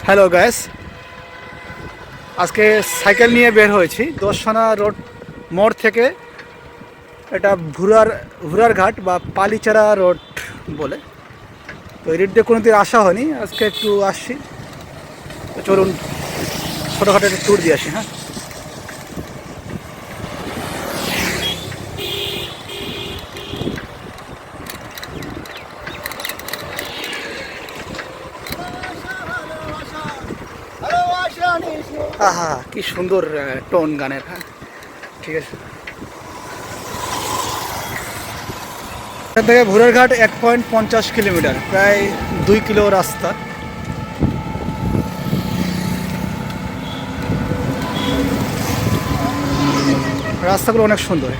Hello guys, আজকে cycle নিয়ে বের হয়েছি দশখানা রোড মোড় থেকে। এটা ভুরার ঘাট বা পালিচারা রোড বলে। তো এই রোড দিয়ে কোনোদিন আসা হয়নি, আজকে একটু আসছি। তো চলুন ছোটোখাটো একটা ট্যুর দিয়ে আসি। হ্যাঁ, আহা কি সুন্দর টোন গানের। হ্যাঁ, ঠিক আছে। এখান থেকে ভুরার ঘাট 1.50 কিলোমিটার, প্রায় 2 কিলো রাস্তা। রাস্তাগুলো অনেক সুন্দর।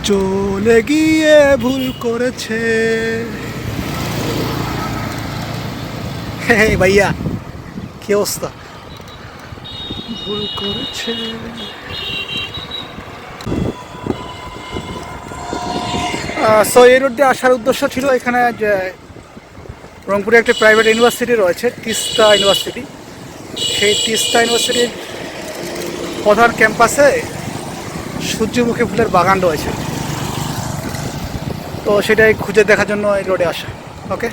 চলে গিয়ে ভুল করেছে। হে ভাইয়া, কি অবস্থা? ভুল করেছে। সো এই রোড দিয়ে আসার উদ্দেশ্য ছিল, এখানে যে রংপুরে একটি প্রাইভেট ইউনিভার্সিটি রয়েছে, তিস্তা ইউনিভার্সিটি। সেই তিস্তা ইউনিভার্সিটির প্রধান ক্যাম্পাসে সূর্যমুখী ফুলের বাগান রয়েছে। তো সেটাই খুঁজে দেখার জন্য এই রোডে আসা। ওকে,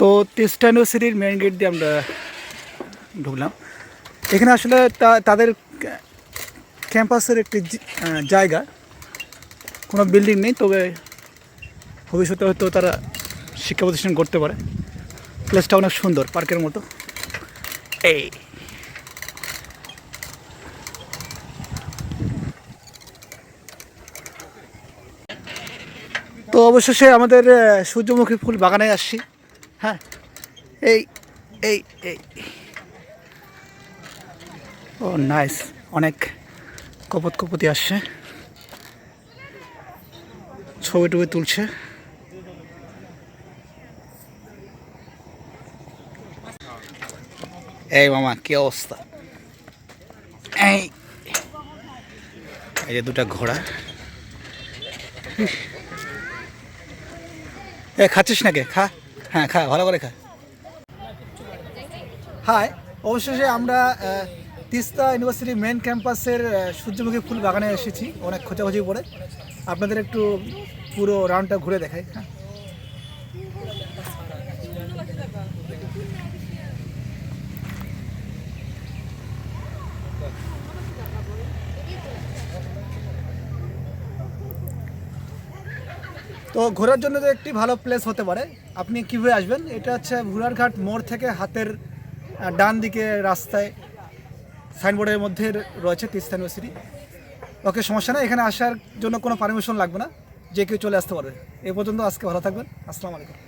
তো তিস্তা ইউনিভার্সিটির মেইন গেট দিয়ে আমরা ঢুকলাম। এখানে আসলে তাদের ক্যাম্পাসের একটি জায়গা, কোনো বিল্ডিং নেই, তবে ভবিষ্যতে হয়তো তারা শিক্ষা প্রতিষ্ঠান করতে পারে। প্লেসটা অনেক সুন্দর, পার্কের মতো। এই তো অবশেষে আমাদের সূর্যমুখী ফুল বাগানে আসছি। হ্যাঁ, এই এই এই ও নাইস, অনেক কপতি আসছে, ছবি টবি তুলছে। এই মামা, কি অবস্থা? এই এই যে দুটা ঘোড়া। এ খাচ্ছিস নাকি? খা, হ্যাঁ খা, ভালো করে খা। হাই, অবশেষে আমরা তিস্তা ইউনিভার্সিটি মেন ক্যাম্পাসের সূর্যমুখী ফুল বাগানে এসেছি অনেক খোঁজাখুঁজি করে। আপনাদের একটু পুরো রাউন্ডটা ঘুরে দেখাই। হ্যাঁ, তো ঘোরার জন্য তো একটি ভালো প্লেস হতে পারে। আপনি কীভাবে আসবেন? এটা হচ্ছে ভুরারঘাট মোড় থেকে হাতের ডান দিকে রাস্তায় সাইনবোর্ডের মধ্যে রয়েছে তিস্তা ইউনিভার্সিটি। ওকে, সমস্যা নেই, এখানে আসার জন্য কোনো পারমিশন লাগবে না, যে কেউ চলে আসতে পারবে। এই পর্যন্ত, আজকে ভালো থাকবেন। আসসালামু আলাইকুম।